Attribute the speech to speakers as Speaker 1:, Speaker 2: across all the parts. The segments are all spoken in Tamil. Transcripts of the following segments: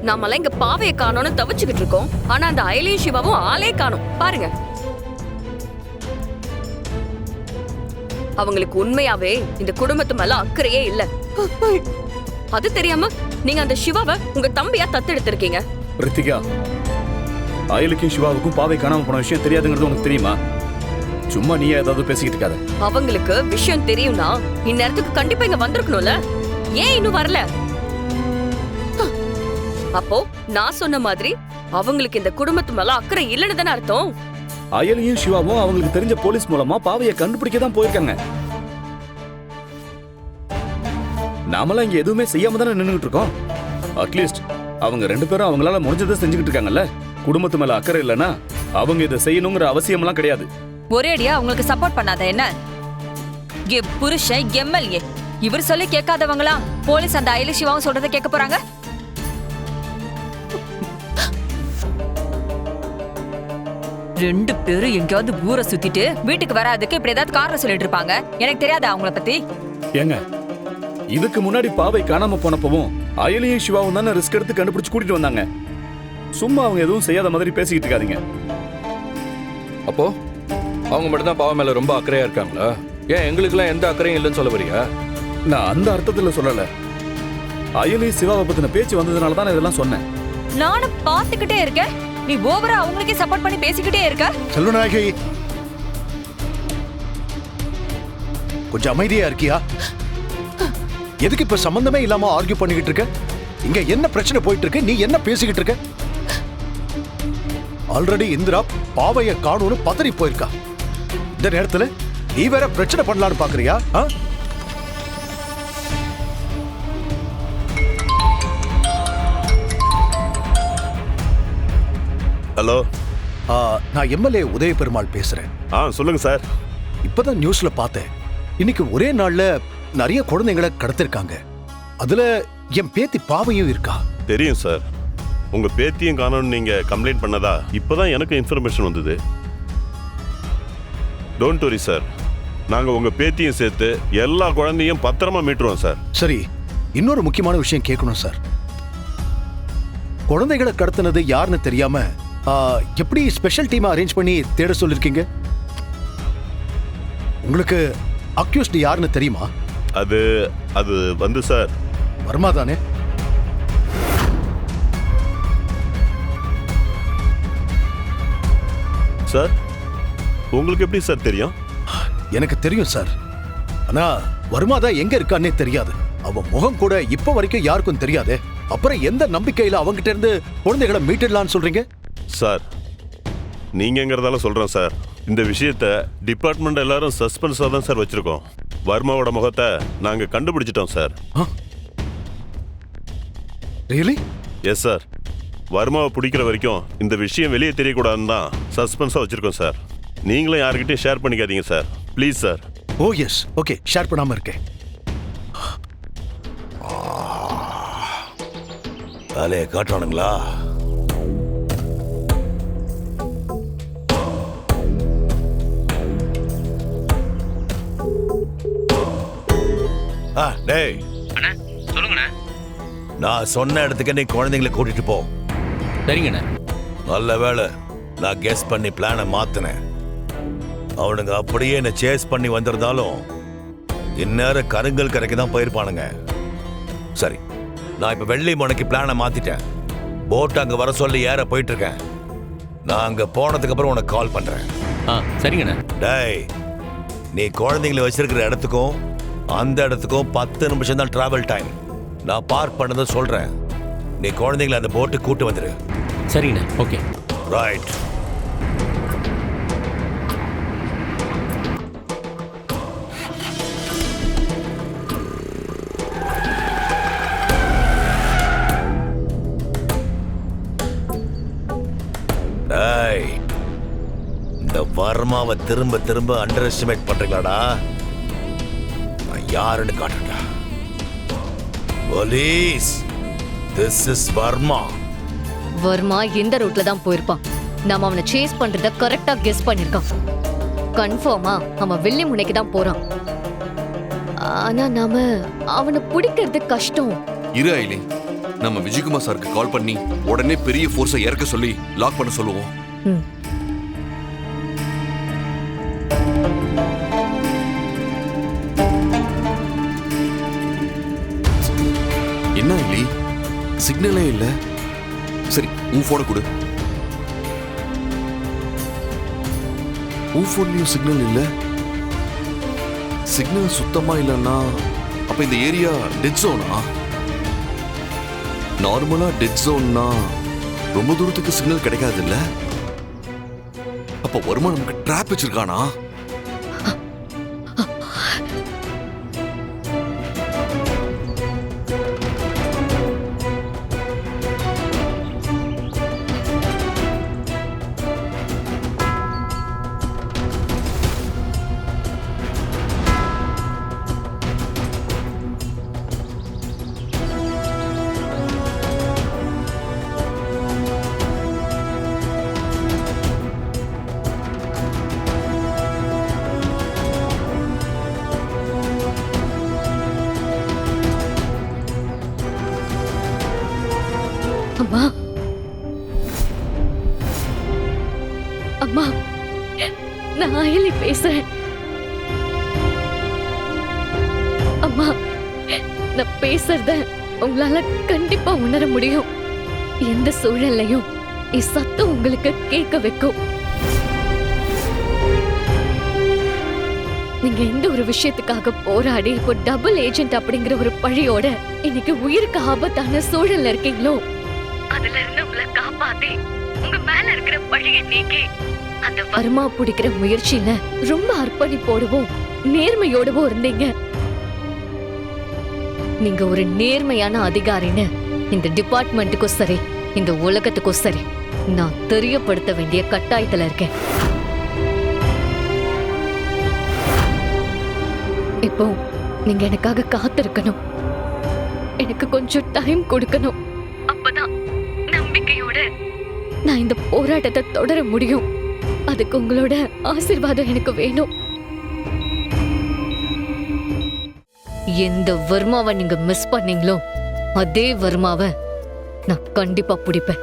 Speaker 1: நாமெல்லாம் இங்க பாவையை காணோம்னு தவிச்சுக்கிட்டு இருக்கோம். ஆனா அந்த அயலியும் சிவாவும் ஆளே காணோம். பாருங்க, அவங்களுக்கு உண்மையாவே இந்த குடும்பத்து மேல அக்கறையே இல்ல. அது தெரியாம நீங்க அந்த சிவாவை உங்க தம்பியா தத்தெடுத்திருக்கீங்க.
Speaker 2: ரித்திகா, அயலுக்கும் சிவாவுக்கும் பாவை காணாம போன விஷயம் தெரியாதுங்கிறது உனக்கு தெரியுமா? சும்மா நீ ஏதாவது பேசிக்கிட்டு இருக்காத.
Speaker 1: அவங்களுக்கு விஷயம் தெரியும்னா இந்நேரத்துக்கு கண்டிப்பா இங்க வந்திருக்கணும்ல. ஏன் இன்னும் வரல? அப்போ நான் சொன்ன மாதிரி அவங்களுக்கு இந்த குடும்பத்து மேல அக்கறை இல்லைன்னு தானே அர்த்தம்.
Speaker 2: அயலியும் சிவாவும் அவங்களுக்கு தெரிஞ்ச போலீஸ் மூலமா பாவையை கண்டுபிடிக்க தான் போயிருக்காங்க. நாமெல்லாம் இங்க எதுவுமே செய்யாம தானே நின்னுகிட்டு இருக்கோம். அட்லீஸ்ட் அவங்க 2 பேரும் அவங்களால முடிஞ்சதை செஞ்சுக்கிட்டு இருக்காங்கல்ல. குடும்பத்து மேல அக்கறை இல்லைன்னா அவங்க இதை செய்யணுங்கிற அவசியம் எல்லாம் கிடையாது.
Speaker 3: ஒரேடியா அவங்களுக்கு சப்போர்ட் பண்ணாத என்ன? புருஷன் எம்எல்ஏ இவர் சொல்லி கேட்காதவங்களா போலீஸ் அந்த அயலி சிவாவும் சொல்றதை கேட்க போறாங்க? ரெண்டு பேரும் எங்கேயாவது ஊரை சுத்திட்டு வீட்டுக்கு வராதுக்கு இப்படி ஏதாவது காரணம் சொல்லிட்டு இருப்பாங்க. எனக்கு தெரியாதா அவங்கள பத்தி?
Speaker 2: ஏங்க, இதுக்கு முன்னாடி பாவை காணாம போனப்பவும் அயலியும் சிவாவும் தானே ரிஸ்க் எடுத்து கண்டுபிடிச்சு கூட்டிட்டு வந்தாங்க. சும்மா அவங்க எதுவும் செய்யாத மாதிரி பேசிக்கிட்டு இருக்காதீங்க.
Speaker 4: அப்போ அவங்க மட்டும் தான் பாவை மேல ரொம்ப அக்கறையா இருக்காங்களா? ஏன் எங்களுக்குலாம் எந்த அக்கறையும் இல்லைன்னு சொல்ல வரியா?
Speaker 2: நான் அந்த அர்த்தத்துல சொல்லல. அயலி சிவாவை பத்தின பேச்சு வந்ததுனால தான் இதெல்லாம் சொன்னேன்.
Speaker 3: நானும் பாத்துக்கிட்டே இருக்கேன், நீ ஓவரா அவங்களுக்கே சப்போர்ட் பண்ணி பேசிக்கிட்டே இருக்க.
Speaker 5: செல்வநாயகி, கொஞ்சம் அமைதியா இருக்கியா? எதுக்கு இப்ப சம்பந்தமே இல்லாம ஆர்கியூ பண்ணிக்கிட்டு இருக்க? இங்க என்ன பிரச்சனை போயிட்டு இருக்கு? நீ என்ன பேசிக்கிட்டு இருக்க? ஆல்ரெடி இந்திரா பாவைய காணோம்னு பதறி போயிருக்கா. இந்த நேரத்துல நீ வேற பிரச்சனை பண்ணலான்னு பாக்குறியா?
Speaker 6: ஹலோ,
Speaker 5: நான் எம்எல்ஏ உதய பெருமாள் பேசுறேன்.
Speaker 6: சொல்லுங்க சார்.
Speaker 5: இப்பதான் நியூஸ்ல பார்த்தேன், இன்னைக்கு ஒரே நாள்ல நிறைய குழந்தைங்களை கடத்திருக்காங்க. அதுல என் பேத்தி பாவையும் இருக்கா.
Speaker 6: தெரியும் சார், உங்க பேத்தியும் காணோம்னு நீங்க கம்ப்ளைண்ட் பண்ணதா இப்பதான் எனக்கு இன்ஃபர்மேஷன் வந்தது. டோன்ட் வரி சார், நாங்க உங்க பேத்தியும் சேர்த்து எல்லா குழந்தையும் பத்திரமா மீட்டுருவோம் சார்.
Speaker 5: சரி, இன்னொரு முக்கியமான விஷயம் கேட்கணும் சார். குழந்தைகளை கடத்தினது யாருன்னு தெரியாம எப்படி ஸ்பெஷல் டீம் அரேஞ்ச் பண்ணி தேட சொல்லிருக்கீங்க? உங்களுக்கு அக்யூஸ்ட் யாருன்னு தெரியுமா?
Speaker 6: அது அது வந்து சார்,
Speaker 5: வர்மா தானே?
Speaker 6: சார், உங்களுக்கு எப்படி சார் தெரியும்?
Speaker 5: எனக்கு தெரியும் சார், ஆனா வர்மா தான் எங்க இருக்கான்னே தெரியாது. அவன் முகம் கூட இப்ப வரைக்கும் யாருக்கும் தெரியாது. அப்புறம் எந்த நம்பிக்கையில அவங்கிட்ட இருந்து குழந்தைகளை மீட்டிடலான்னு சொல்றீங்க?
Speaker 6: சார், நீங்கிறதால சொல்றேன் சார், இந்த விஷயத்த டிபார்ட்மெண்ட் எல்லாரும் சஸ்பென்ஸா தான் சார் வச்சிருக்கோம். வர்மாவோட முகத்தை நாங்க கண்டுபிடிச்சிட்டோம் சார்.
Speaker 5: ரியலி?
Speaker 6: எஸ் சார், வர்மாவை பிடிக்கிற வரைக்கும் இந்த விஷயம் வெளியே தெரியக்கூடாதுன்னு தான் சஸ்பென்ஸா வச்சிருக்கோம் சார். நீங்களும் யாருக்கிட்டையும் ஷேர் பண்ணிக்காதீங்க sir, please sir.
Speaker 5: Oh yes, okay, share பண்ணாம இருக்கேன்.
Speaker 7: வேலையை காட்டுறானுங்களா? டேய்,
Speaker 8: சொல்லுங்கண்ணே.
Speaker 7: நான் சொன்ன இடத்துக்கு நீ குழந்தைங்களை கூட்டிட்டு போ.
Speaker 8: சரிங்கண்ணே.
Speaker 7: நல்ல வேலை, நான் கெஸ் பண்ணி பிளானை மாத்தினேன். அவனுங்க அப்படியே என்ன சேஸ் பண்ணி வந்திருந்தாலும் இந்நேரம் கருங்கல் கரைக்கு தான் போயிருப்பானுங்க. சரி, நான் இப்ப வெள்ளி மணிக்கு பிளானை மாத்திட்டேன். போட் அங்க வர சொல்லி ஏற போயிட்டு இருக்கேன். நான் அங்க போனதுக்கு அப்புறம் உனக்கு கால் பண்றேன்.
Speaker 8: சரிங்கண்ணே.
Speaker 7: டேய், நீ குழந்தைங்களை வச்சிருக்கிற இடத்துக்கும் அந்த இடத்துக்கும் 10 நிமிஷம் தான் டிராவல் டைம். நான் பார்க் பண்ணதை சொல்றேன். நீ குழந்தைங்களை அந்த போட்டு கூட்டு வந்துரு.
Speaker 8: சரிங்கண்ணே. Okay,
Speaker 7: right. டேய், இந்த வர்மாவை திரும்ப திரும்ப அண்டர் எஸ்டிமேட் பண்றீங்களாடா? நான் யாருன்னு காட்டுறா. Police, this is Varma.
Speaker 9: Varma எந்த ரூட்ல தான் போயிருப்பான்? நாம அவனை சேஸ் பண்றத கரெக்டா கெஸ் பண்ணிருக்கான். கன்ஃபார்மா அவன் வெள்ளி முனைக்கு தான் போறான். ஆனா நாம அவனை பிடிக்கிறது கஷ்டம்.
Speaker 4: இரு ஐலி,
Speaker 10: நம்ம விஜயகுமார் சாருக்கு கால் பண்ணி உடனே பெரிய ஃபோர்ஸை இறக்க சொல்லி லாக் பண்ண சொல்லுவோம்.
Speaker 9: ம்.
Speaker 10: என்ன இல்லி, சிக்னலே இல்ல. சரி, உன் போனை கொடு. உன் போன்லயும் சிக்னல் இல்ல. சிக்னல் சுத்தமா இல்லைன்னா அப்ப இந்த ஏரியா டெட் ஜோனா? நார்மலா டெட் ஜோன்னா ரொம்ப தூரத்துக்கு சிக்னல் கிடைக்காது இல்ல? அப்ப வருமா நமக்கு ட்ராப் வச்சிருக்கானா?
Speaker 9: அம்மா அம்மா, நான் அயலி பேசுறேன். அம்மா, நான் பேசுறத உங்களால கண்டிப்பா உணர முடியும். எந்த சூழல்லையும் என் சத்தம் உங்களுக்கு கேட்க வைக்கும். நீங்க எந்த ஒரு விஷயத்துக்காக போராடி இப்போ டபுள் ஏஜென்ட் அப்படிங்கிற ஒரு பழியோட இன்னைக்கு உயிருக்கு ஆபத்தான சூழல்ல இருக்கீங்களோ, அதுல இருந்து உங்களை காப்பாத்தி உங்க மேல இருக்கிற பழியை நீக்கி அந்த வர்மா பிடிக்கிற முயற்சியில ரொம்ப அர்ப்பணிப்போடவும் நேர்மையோடவும் இருந்தீங்க. நீங்க ஒரு நேர்மையான அதிகாரின்னு இந்த டிபார்ட்மெண்ட்டுக்கும் சரி இந்த உலகத்துக்கும் சரி நான் தெரியப்படுத்த வேண்டிய கட்டாயத்துல இருக்கேன். இப்போ நீங்க எனக்காக காத்திருக்கணும். எனக்கு கொஞ்சம் டைம் கொடுக்கணும். அப்பதான் நம்பிக்கையோட நான் இந்த போராட்டத்தை தொடர முடியும். அதுக்கு உங்களோட ஆசீர்வாதம் எனக்கு வேணும். எந்த வர்மாவை நீங்க மிஸ் பண்ணீங்களோ அதே வர்மாவை நான் கண்டிப்பா பிடிப்பேன்.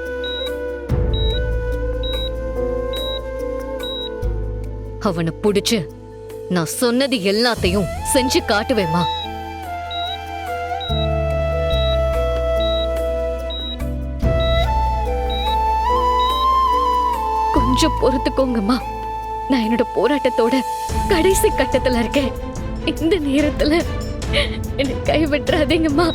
Speaker 9: அவனை பிடிச்சு நான் சொன்னது எல்லாத்தையும் செஞ்சு காட்டுவேமா. கொஞ்சம் பொறுத்துக்கோங்கம்மா. நான் என்னோட போராட்டத்தோட கடைசி கட்டத்துல இருக்கேன். இந்த நேரத்துல என்னை கைவிட்டுறாதீங்கம்மா.